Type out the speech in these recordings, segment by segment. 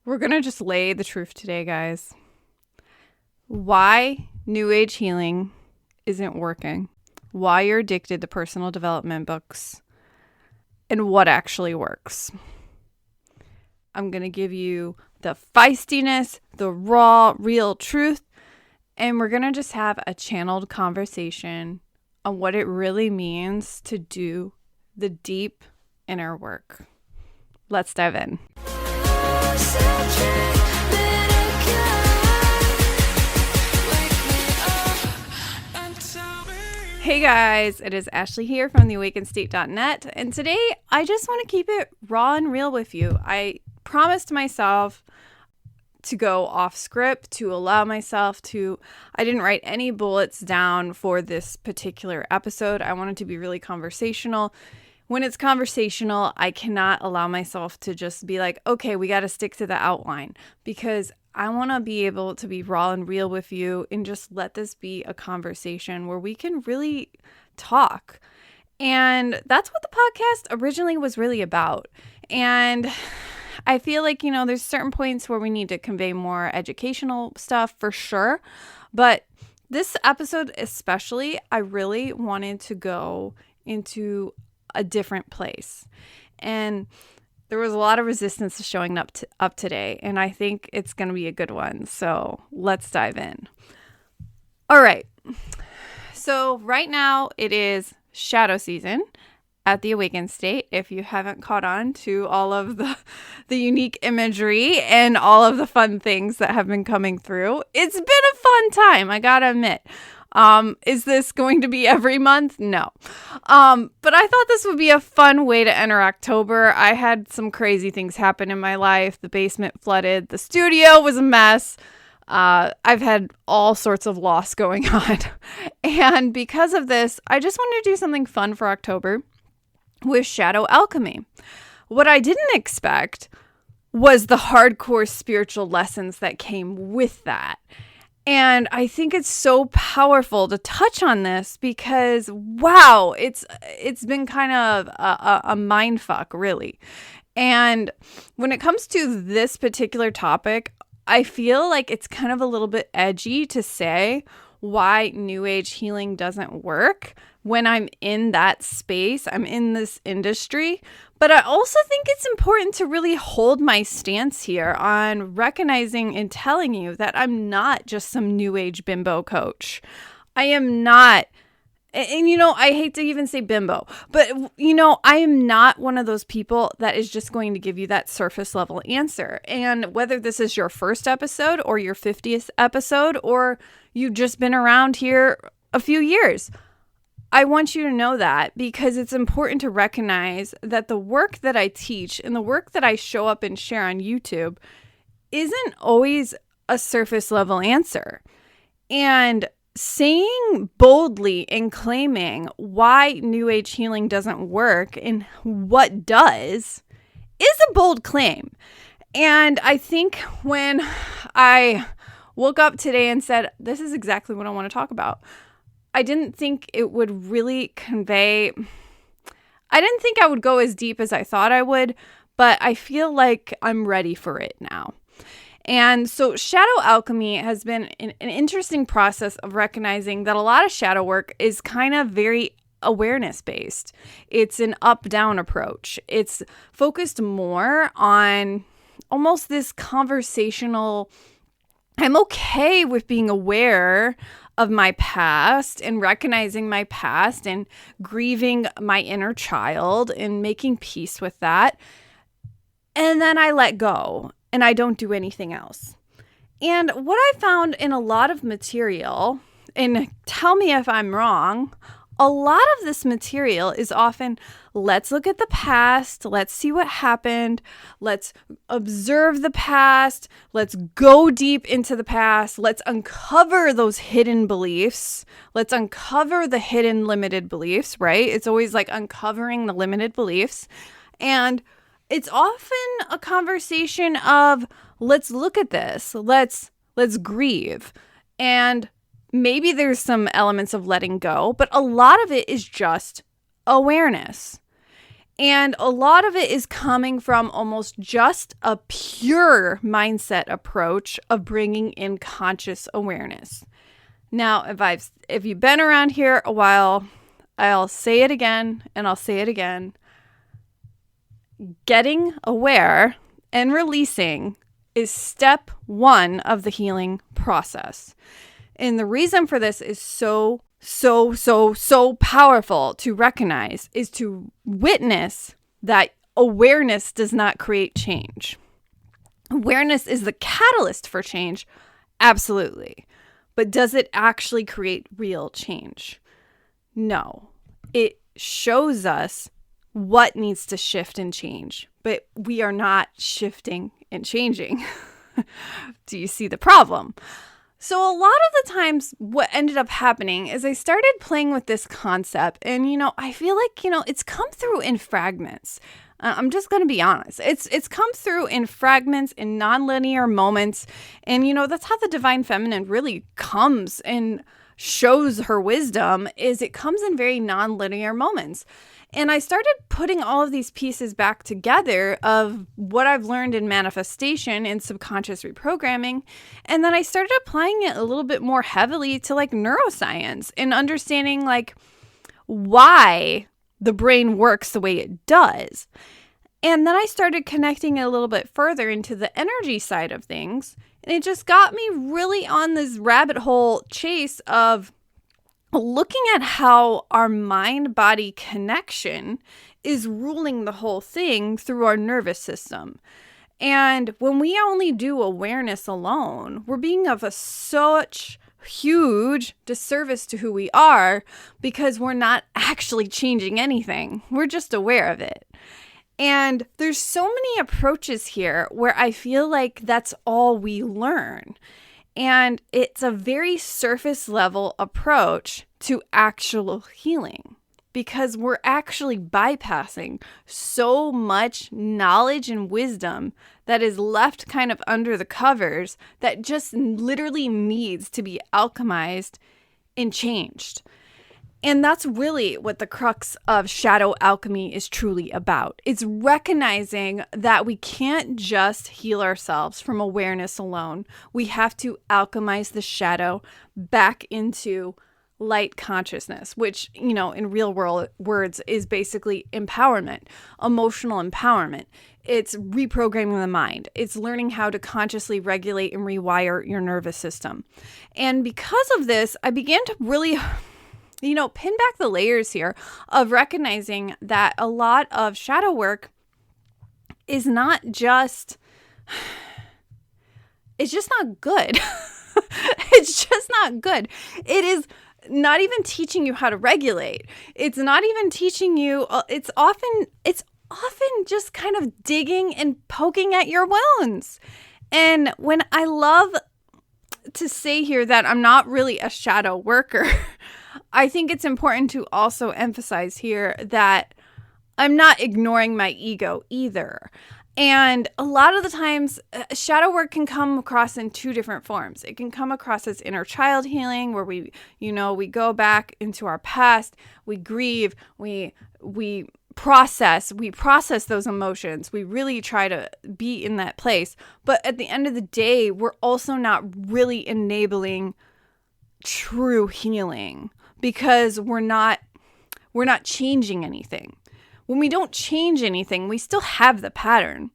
We're going to just lay the truth today, guys. Why New Age healing isn't working. Why you're addicted to personal development books. And what actually works. I'm going to give you the feistiness, the raw, real truth. And we're going to just have a channeled conversation on what it really means to do the deep inner work. Let's dive in. Hey guys, it is Ashley here from theawakenedstate.net, and today I just want to keep it raw and real with you. I promised myself to go off script, to allow myself to, I didn't write any bullets down for this particular episode. I wanted to be really conversational. When it's conversational, I cannot allow myself to just be like, okay, we got to stick to the outline, because I want to be able to be raw and real with you and just let this be a conversation where we can really talk. And that's what the podcast originally was really about. And I feel like, there's certain points where we need to convey more educational stuff for sure. But this episode especially, I really wanted to go into a different place. And there was a lot of resistance showing up today, and I think it's going to be a good one. So let's dive in. All right. So right now it is shadow season at the Awakened State. If you haven't caught on to all of the unique imagery and all of the fun things that have been coming through, it's been a fun time, I gotta admit. Is this going to be every month? No. But I thought this would be a fun way to enter October. I had some crazy things happen in my life. The basement flooded. The studio was a mess. I've had all sorts of loss going on. And because of this, I just wanted to do something fun for October with shadow alchemy. What I didn't expect was the hardcore spiritual lessons that came with that. And I think it's so powerful to touch on this because, wow, it's been kind of a mind fuck, really. And when it comes to this particular topic, I feel like it's kind of a little bit edgy to say why New Age healing doesn't work when I'm in that space, I'm in this industry. But I also think it's important to really hold my stance here on recognizing and telling you that I'm not just some New Age bimbo coach. I am not, and I hate to even say bimbo, but I am not one of those people that is just going to give you that surface level answer. And whether this is your first episode or your 50th episode, or you've just been around here a few years, I want you to know that, because it's important to recognize that the work that I teach and the work that I show up and share on YouTube isn't always a surface level answer. And saying boldly and claiming why New Age healing doesn't work and what does is a bold claim. And I think when I woke up today and said, this is exactly what I want to talk about, I didn't think it would really convey, I didn't think I would go as deep as I thought I would, but I feel like I'm ready for it now. And so shadow alchemy has been an interesting process of recognizing that a lot of shadow work is kind of very awareness based. It's an up-down approach. It's focused more on almost this conversational, I'm okay with being aware of my past and recognizing my past and grieving my inner child and making peace with that. And then I let go and I don't do anything else. And what I found in a lot of material, and tell me if I'm wrong, a lot of this material is often, let's look at the past, let's see what happened, let's observe the past, let's go deep into the past, let's uncover those hidden beliefs, let's uncover the hidden limited beliefs, right? It's always like uncovering the limited beliefs. And it's often a conversation of, let's look at this, let's grieve. And maybe there's some elements of letting go, but a lot of it is just awareness. And a lot of it is coming from almost just a pure mindset approach of bringing in conscious awareness. Now, if you've been around here a while, I'll say it again and I'll say it again. Getting aware and releasing is step one of the healing process. And the reason for this is so powerful to recognize, is to witness that awareness does not create change. Awareness is the catalyst for change, absolutely. But does it actually create real change? No. It shows us what needs to shift and change, but we are not shifting and changing. Do you see the problem? So a lot of the times what ended up happening is I started playing with this concept, and, I feel like, it's come through in fragments. I'm just going to be honest. It's come through in fragments, in nonlinear moments. And, that's how the divine feminine really comes and shows her wisdom, is it comes in very nonlinear moments. And I started putting all of these pieces back together of what I've learned in manifestation and subconscious reprogramming. And then I started applying it a little bit more heavily to neuroscience and understanding why the brain works the way it does. And then I started connecting it a little bit further into the energy side of things. And it just got me really on this rabbit hole chase of looking at how our mind-body connection is ruling the whole thing through our nervous system. And when we only do awareness alone, we're being of such huge disservice to who we are, because we're not actually changing anything. We're just aware of it. And there's so many approaches here where I feel like that's all we learn. And it's a very surface level approach to actual healing, because we're actually bypassing so much knowledge and wisdom that is left kind of under the covers that just literally needs to be alchemized and changed. And that's really what the crux of shadow alchemy is truly about. It's recognizing that we can't just heal ourselves from awareness alone. We have to alchemize the shadow back into light consciousness, which, in real world words is basically empowerment, emotional empowerment. It's reprogramming the mind. It's learning how to consciously regulate and rewire your nervous system. And because of this, I began to really pin back the layers here of recognizing that a lot of shadow work is not just, it's just not good. It's just not good. It is not even teaching you how to regulate. It's not even teaching you, it's often just kind of digging and poking at your wounds. And when I love to say here that I'm not really a shadow worker, I think it's important to also emphasize here that I'm not ignoring my ego either. And a lot of the times, shadow work can come across in two different forms. It can come across as inner child healing, where we go back into our past, we grieve, we process those emotions. We really try to be in that place. But at the end of the day, we're also not really enabling true healing, because we're not changing anything. When we don't change anything, we still have the pattern.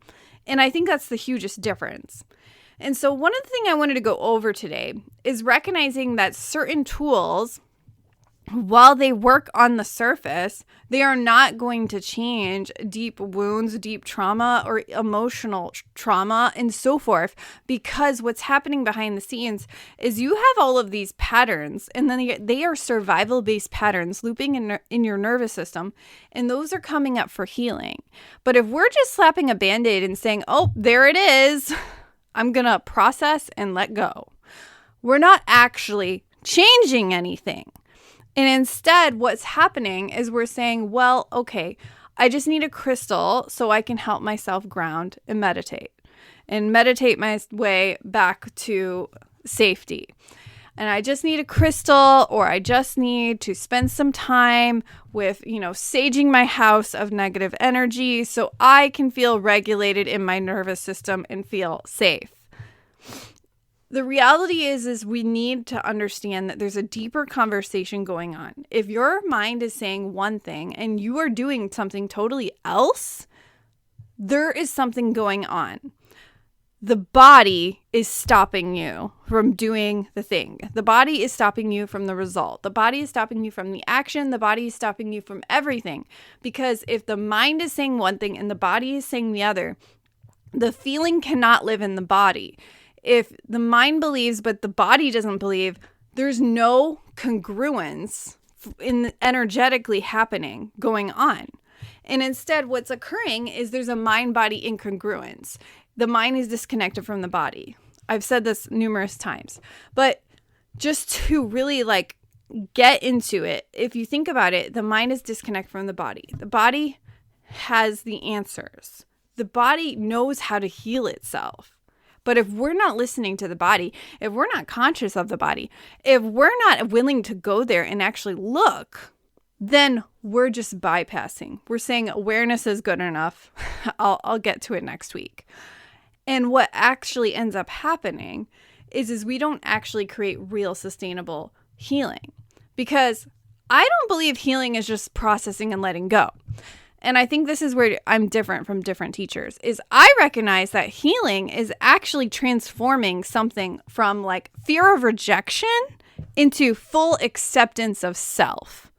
And I think that's the hugest difference. And so one of the things I wanted to go over today is recognizing that certain tools, while they work on the surface, they are not going to change deep wounds, deep trauma, or emotional trauma, and so forth, because what's happening behind the scenes is you have all of these patterns, and then they are survival-based patterns looping in your nervous system, and those are coming up for healing. But if we're just slapping a Band-Aid and saying, oh, there it is, I'm going to process and let go, we're not actually changing anything. And instead, what's happening is we're saying, well, okay, I just need a crystal so I can help myself ground and meditate my way back to safety. and I just need a crystal, or I just need to spend some time with, saging my house of negative energy so I can feel regulated in my nervous system and feel safe. The reality is we need to understand that there's a deeper conversation going on. If your mind is saying one thing and you are doing something totally else, there is something going on. The body is stopping you from doing the thing. The body is stopping you from the result. The body is stopping you from the action. The body is stopping you from everything. Because if the mind is saying one thing and the body is saying the other, the feeling cannot live in the body. If the mind believes but the body doesn't believe, there's no congruence energetically happening going on. And instead, what's occurring is there's a mind-body incongruence. The mind is disconnected from the body. I've said this numerous times. But just to really get into it, if you think about it, the mind is disconnected from the body. The body has the answers. The body knows how to heal itself. But if we're not listening to the body, if we're not conscious of the body, if we're not willing to go there and actually look, then we're just bypassing. We're saying awareness is good enough. I'll get to it next week. And what actually ends up happening is we don't actually create real sustainable healing. Because I don't believe healing is just processing and letting go. And I think this is where I'm different from different teachers, is I recognize that healing is actually transforming something from fear of rejection into full acceptance of self.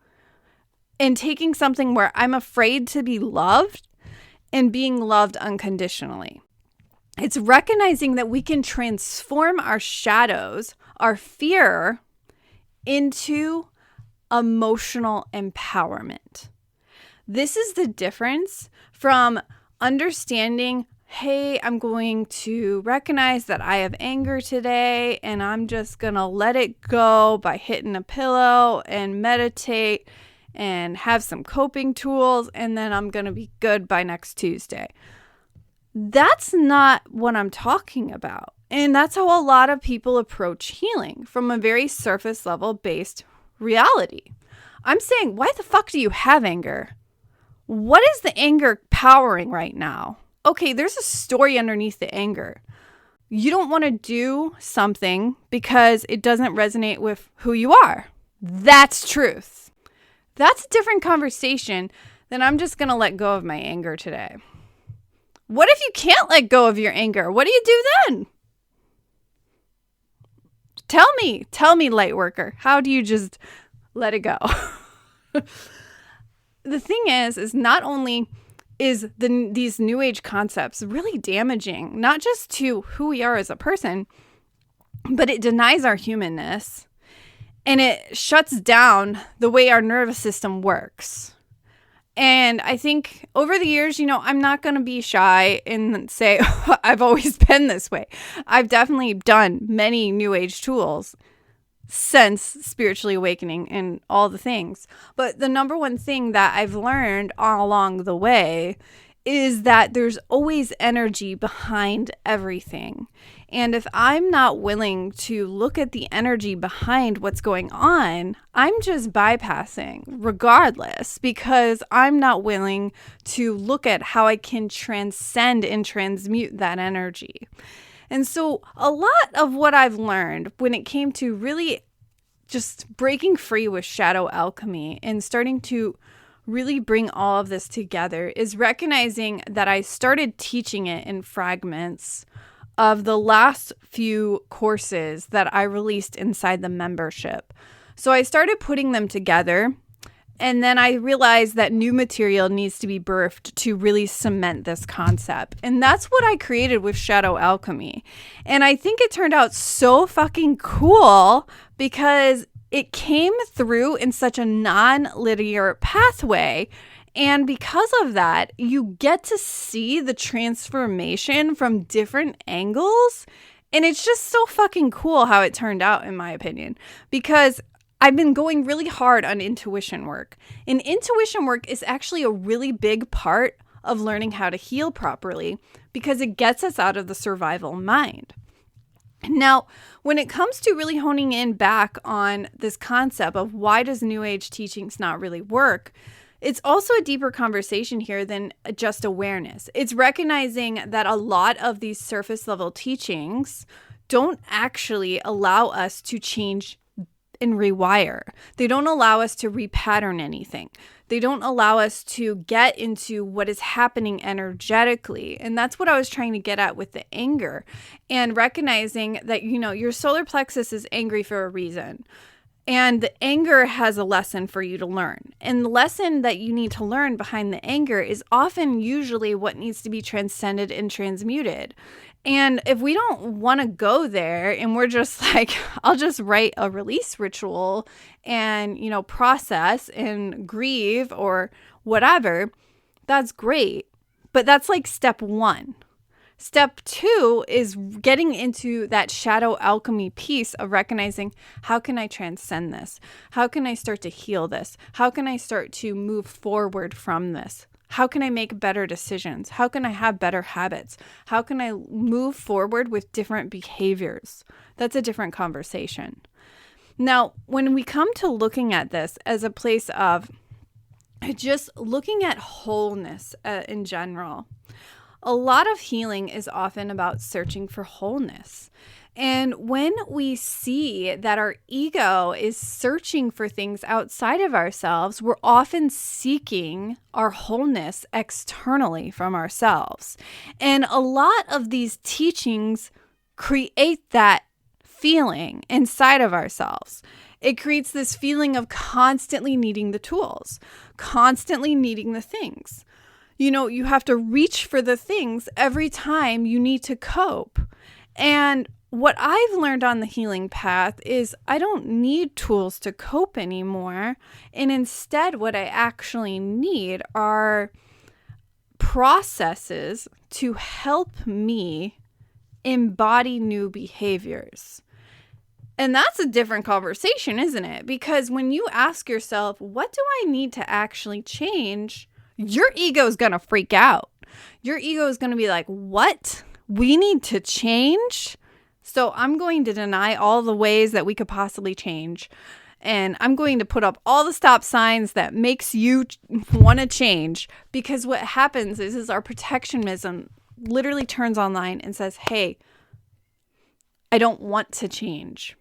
And taking something where I'm afraid to be loved and being loved unconditionally. It's recognizing that we can transform our shadows, our fear, into emotional empowerment. This is the difference from understanding, hey, I'm going to recognize that I have anger today and I'm just going to let it go by hitting a pillow and meditate and have some coping tools, and then I'm going to be good by next Tuesday. That's not what I'm talking about. And that's how a lot of people approach healing, from a very surface level based reality. I'm saying, why the fuck do you have anger? What is the anger powering right now? Okay, there's a story underneath the anger. You don't want to do something because it doesn't resonate with who you are. That's truth. That's a different conversation than I'm just going to let go of my anger today. What if you can't let go of your anger? What do you do then? Tell me, light worker, how do you just let it go? The thing is not only is these new age concepts really damaging, not just to who we are as a person, but it denies our humanness and it shuts down the way our nervous system works. And I think over the years, I'm not going to be shy and say, I've always been this way. I've definitely done many new age tools since spiritually awakening and all the things. But the number one thing that I've learned all along the way is that there's always energy behind everything. And if I'm not willing to look at the energy behind what's going on, I'm just bypassing regardless, because I'm not willing to look at how I can transcend and transmute that energy. And so a lot of what I've learned when it came to really just breaking free with shadow alchemy and starting to really bring all of this together is recognizing that I started teaching it in fragments of the last few courses that I released inside the membership. So I started putting them together, and then I realized that new material needs to be birthed to really cement this concept. And that's what I created with Shadow Alchemy. And I think it turned out so fucking cool because it came through in such a non-linear pathway. And because of that, you get to see the transformation from different angles. And it's just so fucking cool how it turned out, in my opinion, because I've been going really hard on intuition work. And intuition work is actually a really big part of learning how to heal properly because it gets us out of the survival mind. Now, when it comes to really honing in back on this concept of why does New Age teachings not really work, it's also a deeper conversation here than just awareness. It's recognizing that a lot of these surface level teachings don't actually allow us to change and rewire. They don't allow us to repattern anything. They don't allow us to get into what is happening energetically. And that's what I was trying to get at with the anger, and recognizing that, your solar plexus is angry for a reason. And the anger has a lesson for you to learn. And the lesson that you need to learn behind the anger is often usually what needs to be transcended and transmuted. And if we don't want to go there and we're just like, I'll just write a release ritual and, process and grieve or whatever, that's great. But that's like step one. Step two is getting into that shadow alchemy piece of recognizing, how can I transcend this? How can I start to heal this? How can I start to move forward from this? How can I make better decisions? How can I have better habits? How can I move forward with different behaviors? That's a different conversation. Now, when we come to looking at this as a place of just looking at wholeness in general, a lot of healing is often about searching for wholeness. And when we see that our ego is searching for things outside of ourselves, we're often seeking our wholeness externally from ourselves. And a lot of these teachings create that feeling inside of ourselves. It creates this feeling of constantly needing the tools, constantly needing the things. You have to reach for the things every time you need to cope. And what I've learned on the healing path is I don't need tools to cope anymore. And instead, what I actually need are processes to help me embody new behaviors. And that's a different conversation, isn't it? Because when you ask yourself, what do I need to actually change? Your ego is going to freak out. Your ego is going to be like, what? We need to change? So I'm going to deny all the ways that we could possibly change. And I'm going to put up all the stop signs that makes you want to change. Because what happens is our protectionism literally turns online and says, hey, I don't want to change.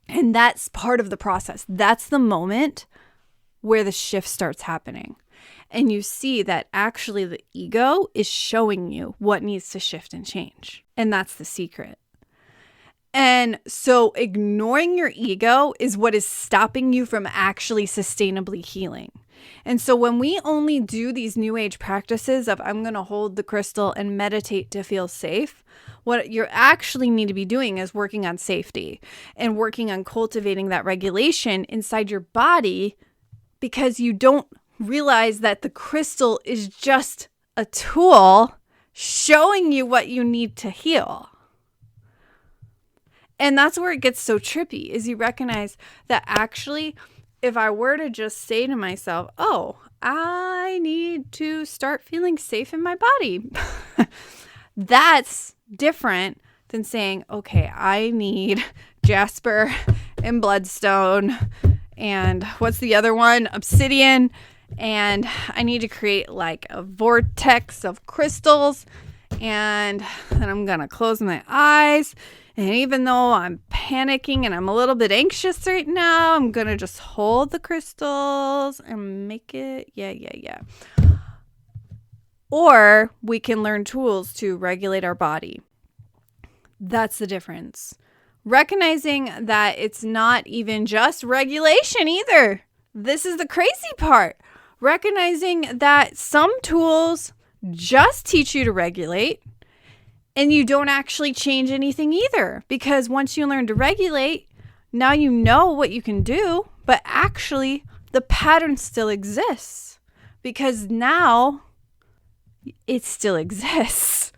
And that's part of the process. That's the moment where the shift starts happening. And you see that actually the ego is showing you what needs to shift and change. And that's the secret. And so ignoring your ego is what is stopping you from actually sustainably healing. And so when we only do these new age practices of I'm going to hold the crystal and meditate to feel safe, what you actually need to be doing is working on safety and working on cultivating that regulation inside your body, because you don't realize that the crystal is just a tool showing you what you need to heal. And that's where it gets so trippy, is you recognize that actually, if I were to just say to myself, oh, I need to start feeling safe in my body, that's different than saying, okay, I need jasper and bloodstone and what's the other one? Obsidian. And I need to create like a vortex of crystals. And then I'm going to close my eyes. And even though I'm panicking and I'm a little bit anxious right now, I'm going to just hold the crystals and make it, yeah. Or we can learn tools to regulate our body. That's the difference. Recognizing that it's not even just regulation either. This is the crazy part. Recognizing that some tools just teach you to regulate, and you don't actually change anything either. Because once you learn to regulate, now you know what you can do, but actually the pattern still exists. Because now it still exists.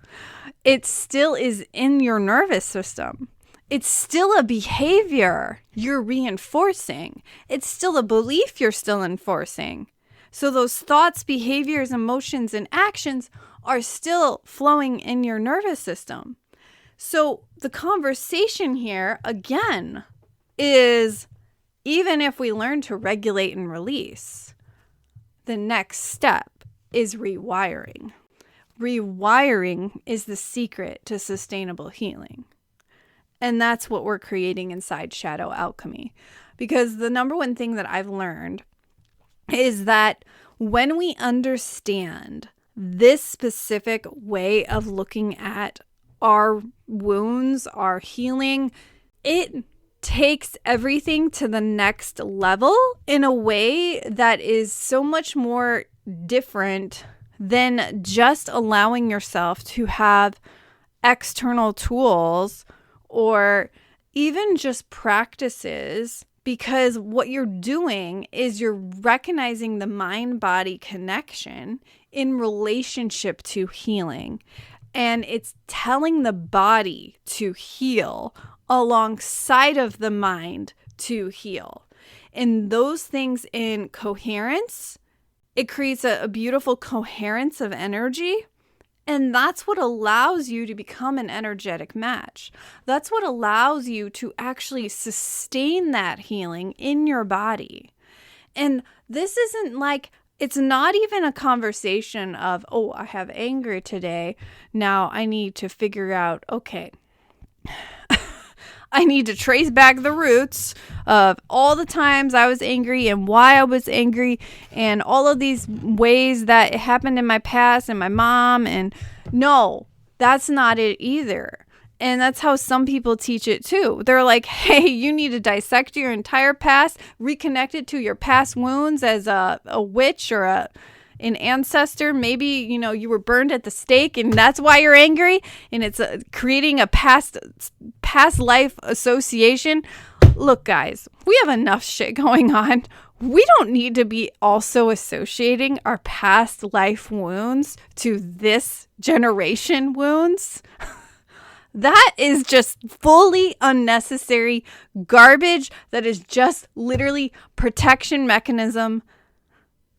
It still is in your nervous system. It's still a behavior you're reinforcing. It's still a belief you're still enforcing. So those thoughts, behaviors, emotions, and actions are still flowing in your nervous system. So the conversation here, again, is even if we learn to regulate and release, the next step is rewiring. Rewiring is the secret to sustainable healing. And that's what we're creating inside Shadow Alchemy. Because the number one thing that I've learned is that when we understand this specific way of looking at our wounds, our healing, it takes everything to the next level in a way that is so much more different than just allowing yourself to have external tools or even just practices, because what you're doing is you're recognizing the mind-body connection in relationship to healing. And it's telling the body to heal alongside of the mind to heal. And those things in coherence, it creates a beautiful coherence of energy. And that's what allows you to become an energetic match. That's what allows you to actually sustain that healing in your body. And this isn't like, it's not even a conversation of, oh, I have anger today. Now I need to figure out, okay, I need to trace back the roots of all the times I was angry and why I was angry and all of these ways that it happened in my past and my mom. And no, that's not it either. And that's how some people teach it too. They're like, hey, you need to dissect your entire past, reconnect it to your past wounds as a witch or an ancestor. Maybe, you were burned at the stake and that's why you're angry. And it's creating a past life association. Look, guys, we have enough shit going on. We don't need to be also associating our past life wounds to this generation wounds. That is just fully unnecessary garbage. That is just literally protection mechanism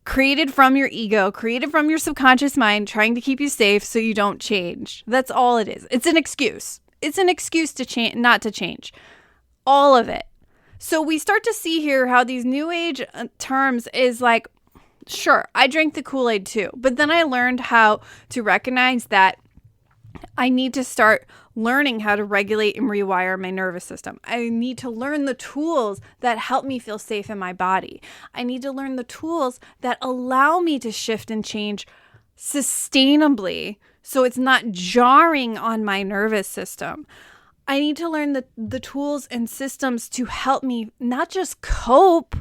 created from your ego, created from your subconscious mind, trying to keep you safe so you don't change. That's all it is. It's an excuse. It's an excuse to change, not to change. All of it. So we start to see here how these new age terms is like, sure, I drank the Kool-Aid too. But then I learned how to recognize that I need to start learning how to regulate and rewire my nervous system. I need to learn the tools that help me feel safe in my body. I need to learn the tools that allow me to shift and change sustainably so it's not jarring on my nervous system. I need to learn the tools and systems to help me not just cope,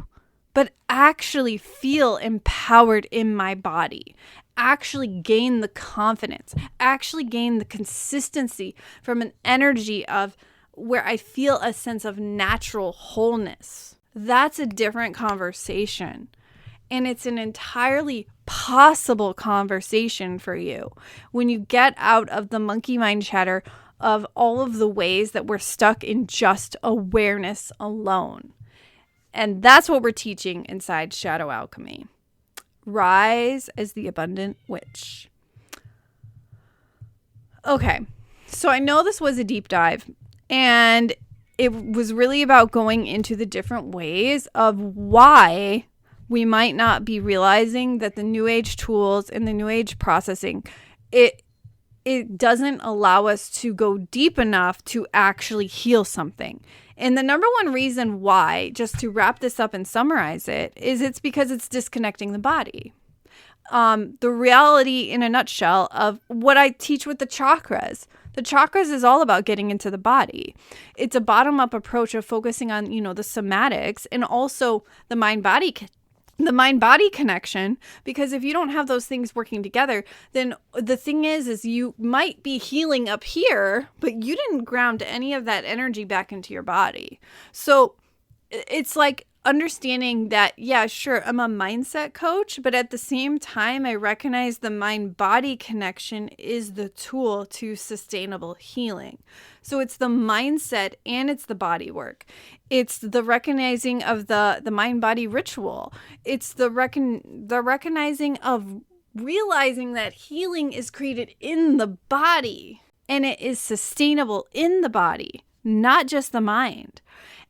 but actually feel empowered in my body. Actually gain the confidence, actually gain the consistency from an energy of where I feel a sense of natural wholeness. That's a different conversation. And it's an entirely possible conversation for you when you get out of the monkey mind chatter of all of the ways that we're stuck in just awareness alone. And that's what we're teaching inside Shadow Alchemy. Rise as the abundant witch. Okay, so I know this was a deep dive, and it was really about going into the different ways of why we might not be realizing that the new age tools and the new age processing, it doesn't allow us to go deep enough to actually heal something. And the number one reason why, just to wrap this up and summarize it, is it's because it's disconnecting the body. The reality in a nutshell of what I teach with the chakras. The chakras is all about getting into the body. It's a bottom-up approach of focusing on, the somatics and also the mind-body connection, because if you don't have those things working together, then the thing is you might be healing up here, but you didn't ground any of that energy back into your body. So it's like understanding that, yeah, sure, I'm a mindset coach, but at the same time, I recognize the mind-body connection is the tool to sustainable healing. So it's the mindset and it's the body work. It's the recognizing of the mind-body ritual. It's the recognizing of realizing that healing is created in the body. and it is sustainable in the body, not just the mind.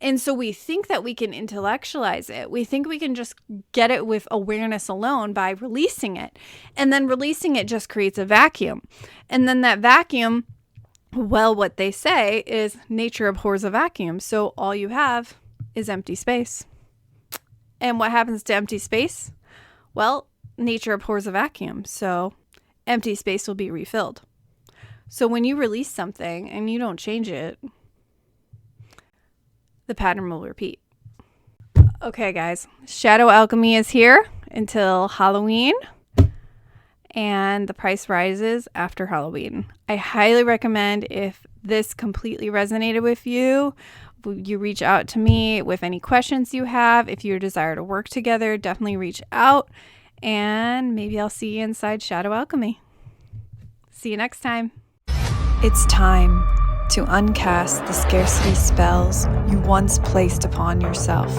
And so we think that we can intellectualize it. We think we can just get it with awareness alone by releasing it. And then releasing it just creates a vacuum. And then that vacuum, well, what they say is nature abhors a vacuum. So all you have is empty space. And what happens to empty space? Well, nature abhors a vacuum. So empty space will be refilled. So when you release something and you don't change it, the pattern will repeat. Okay, guys, Shadow Alchemy is here until Halloween, and the price rises after Halloween. I highly recommend, if this completely resonated with you, you reach out to me with any questions you have. If you desire to work together, definitely reach out, and maybe I'll see you inside Shadow Alchemy. See you next time. It's time to uncast the scarcity spells you once placed upon yourself,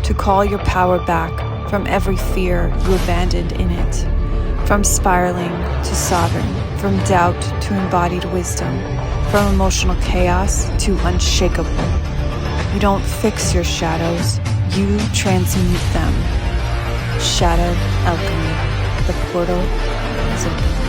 to call your power back from every fear you abandoned in it, from spiraling to sovereign, from doubt to embodied wisdom, from emotional chaos to unshakable. You don't fix your shadows, you transmute them. Shadow Alchemy, the portal is open.